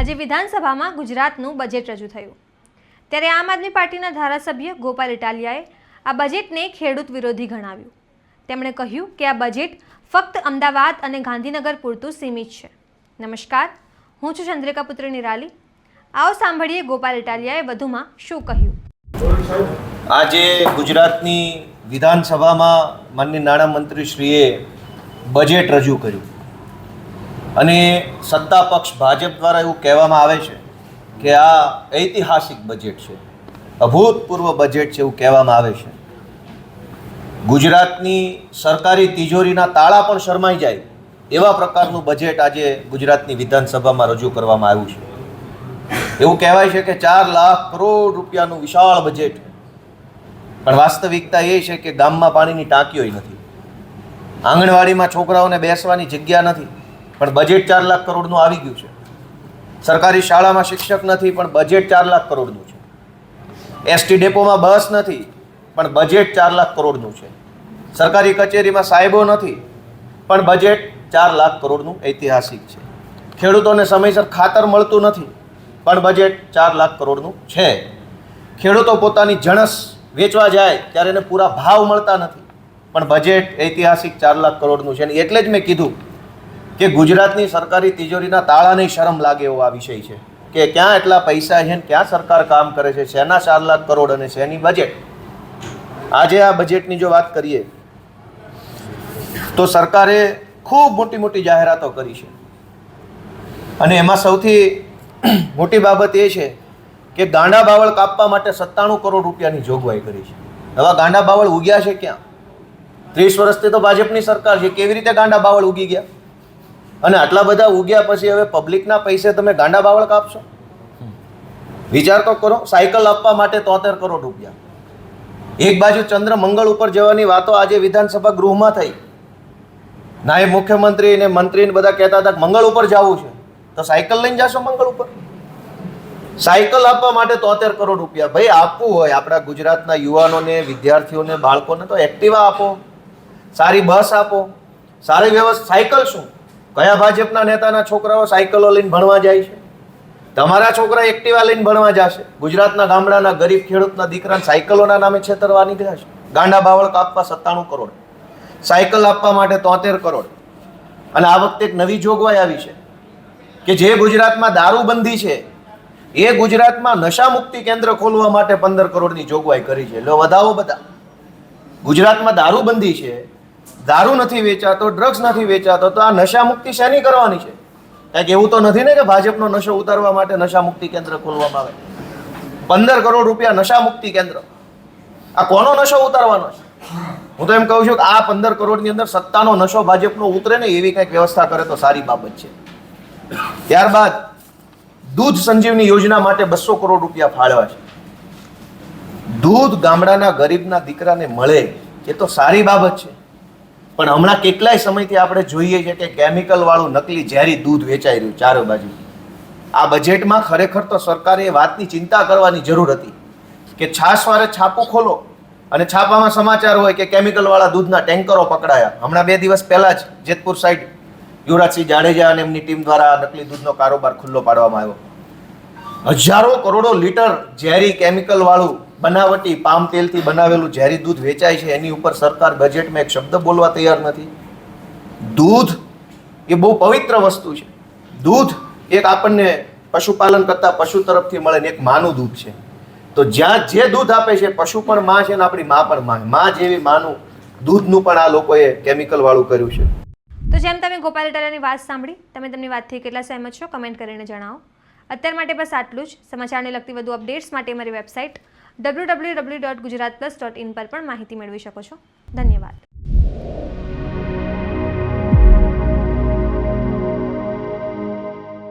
આજે વિધાનસભામાં ગુજરાતનું બજેટ રજૂ થયું ત્યારે આમ આદમી પાર્ટીના ધારાસભ્ય ગોપાલ ઇટાલિયાએ આ બજેટને ખેડૂત વિરોધી ગણાવ્યું। તેમણે કહ્યું કે આ બજેટ ફક્ત અમદાવાદ અને ગાંધીનગર પૂરતું સીમિત છે। નમસ્કાર, હું છું ચંદ્રિકા પુત્ર નિરાલી। આવો સાંભળીએ ગોપાલ ઇટાલિયાએ વધુમાં શું કહ્યું। આજે ગુજરાતની વિધાનસભામાં માનનીય નાણામંત્રીશ્રીએ બજેટ રજૂ કર્યું અને સત્તા પક્ષ ભાજપ દ્વારા એવું કહેવામાં આવે છે કે આ ઐતિહાસિક બજેટ છે, અભૂતપૂર્વ બજેટ છે એવું કહેવામાં આવે છે। ગુજરાતની સરકારી તિજોરીના તાળા પણ શરમાઈ જાય એવા પ્રકારનું બજેટ આજે ગુજરાતની વિધાનસભામાં રજૂ કરવામાં આવ્યું છે। એવું કહેવાય છે કે 4 લાખ કરોડ રૂપિયાનું વિશાળ બજેટ, પણ વાસ્તવિકતા એ છે કે ગામમાં પાણીની ટાંકીઓ નથી, આંગણવાડીમાં છોકરાઓને બેસવાની જગ્યા નથી, પણ બજેટ 4 લાખ કરોડનું આવી ગયું છે। સરકારી શાળામાં શિક્ષક નથી, પણ બજેટ 4 લાખ કરોડનું છે। એસટી ડેપોમાં બસ નથી, પણ બજેટ 4 લાખ કરોડનું છે। સરકારી કચેરીમાં સાહેબો નથી, પણ બજેટ 4 લાખ કરોડનું ઐતિહાસિક છે। ખેડૂતોને સમયસર ખાતર મળતું નથી, પણ બજેટ 4 લાખ કરોડનું છે। ખેડૂતો પોતાની જણસ વેચવા જાય ત્યારે એને પૂરા ભાવ મળતા નથી, પણ બજેટ ઐતિહાસિક 4 લાખ કરોડનું છે। એટલે જ મેં કીધું કે ગુજરાતની સરકારી તિજોરીના તાળાને શરમ લાગે એવો આ વિષય છે કે ક્યાં એટલા પૈસા છે, ક્યાં સરકાર કામ કરે છે, શેના 4 લાખ કરોડ અને શેની બજેટ। આજે આ બજેટની જો વાત કરીએ તો સરકારે ખૂબ મોટી મોટી જાહેરાતો કરી છે અને એમાં સૌથી મોટી બાબત એ છે કે ગાંડા બાવળ કાપવા માટે 97 કરોડ રૂપિયાની જોગવાઈ કરી છે। નવા ગાંડા બાવળ ઉગ્યા છે ક્યાં? 30 વર્ષથી તો ભાજપની સરકાર છે, કેવી રીતે ગાંડા બાવળ ઉગી ગયા? અને આટલા બધા ઉગ્યા પછી હવે પબ્લિકના પૈસે તમે ગાંડા બાવળ કાપશો? વિચાર તો કરો। સાયકલ આપવા માટે 73 કરોડ રૂપિયા, એક બાજુ ચંદ્ર મંગળ ઉપર જવાની વાતો આજે વિધાનસભા ગૃહમાં થઈ, નાયબ મુખ્યમંત્રી અને મંત્રી બધા કહેતા હતા કે મંગળ ઉપર જવું છે તો સાયકલ લઈને જશો મંગળ ઉપર? સાયકલ આપવા માટે 73 કરોડ રૂપિયા। ભાઈ આપવું હોય આપણા ગુજરાતના યુવાનોને, વિદ્યાર્થીઓને, બાળકોને તો એક્ટિવા આપો, સારી બસ આપો, સારી વ્યવસ્થા। સાયકલ શું, કયા ભાજપના નેતાના છોકરાઓ સાયકલો લઈને ભણવા જાય છે? તમારા છોકરા એક્ટિવા લઈને ભણવા જશે? ગુજરાતના ગામડાના ગરીબ ખેડૂતના દીકરાને સાયકલોના નામે છેતરવા નીકળ્યા છે। ગાંડા બાવળ કાપવા 97 કરોડ, સાયકલ આપવા માટે 73 કરોડ, અને આ વખતે એક નવી જોગવાઈ આવી છે કે જે ગુજરાતમાં દારૂબંધી છે એ ગુજરાતમાં નશા મુક્તિ કેન્દ્ર ખોલવા માટે 15 કરોડની જોગવાઈ કરી છે। એટલે વધાવો બધા, ગુજરાતમાં દારૂબંધી છે, દારૂ નથી વેચાતો, ડ્રગ્સ નથી વેચાતો, તો આ નશા મુક્તિ શેની કરવાની છે? કંઈક એવું તો નથી ને કે ભાજપનો નશો ઉતારવા માટે નશા મુક્તિ કેન્દ્ર ખોલવામાં આવે? 15 કરોડ રૂપિયા નશા મુક્તિ કેન્દ્ર, આ કોનો નશો ઉતારવાનો છે? હું તો એમ કહું છું કે આ 15 કરોડની અંદર સત્તાનો નશો ભાજપનો ઉતરે ને એવી કંઈક વ્યવસ્થા કરે તો સારી બાબત છે। ત્યારબાદ દૂધ સંજીવની યોજના માટે 200 કરોડ રૂપિયા ફાળવ્યા છે। દૂધ ગામડાના ગરીબના દીકરાને મળે એ તો સારી બાબત છે, પણ હમણાં કેટલાય સમયથી આપણે જોઈએ છે કે કેમિકલ વાળું નકલી ઝેરી દૂધ વેચાઈ રહ્યું ચારે બાજુ। આ બજેટમાં ખરેખર તો સરકારે એ વાતની ચિંતા કરવાની જરૂર હતી કે છાશવારે છાપું ખોલો અને છાપામાં સમાચાર હોય કે કેમિકલ વાળા દૂધના ટેન્કરો પકડાયા। હમણાં 2 દિવસ પહેલા જ જેતપુર સાઈડ યુવરાજસિંહ જાડેજા અને એમની ટીમ દ્વારા નકલી દૂધનો કારોબાર ખુલ્લો પાડવામાં આવ્યો। હજારો કરોડો લીટર ઝેરી કેમિકલ વાળું બનાવટી પામ તેલથી બનાવેલું ઝેરી દૂધ વેચાય છે, એની ઉપર સરકાર બજેટમાં એક શબ્દ બોલવા તૈયાર નથી। દૂધ એ બહુ પવિત્ર વસ્તુ છે। દૂધ એક આપણને પશુપાલન કરતા પશુ તરફથી મળે ને એક માનું દૂધ છે, તો જ્યાં જે દૂધ આપે છે પશુ પણ માં છે ને આપણી માં પણ માં, માં જેવી માનું દૂધનું પણ આ લોકોએ કેમિકલ વાળું કર્યું છે। તો જેમ તમે ગોપાલ ઇટાલિયાની વાત સાંભળી, તમે તેમની વાતથી કેટલા સહેમત છો કમેન્ટ કરીને જણાવો। અત્યાર માટે બસ આટલું જ। સમાચારને લગતી વધુ અપડેટ્સ માટે મારી વેબસાઇટ www.gujaratplus.in પર પણ માહિતી મેળવી શકો છો। ધન્યવાદ।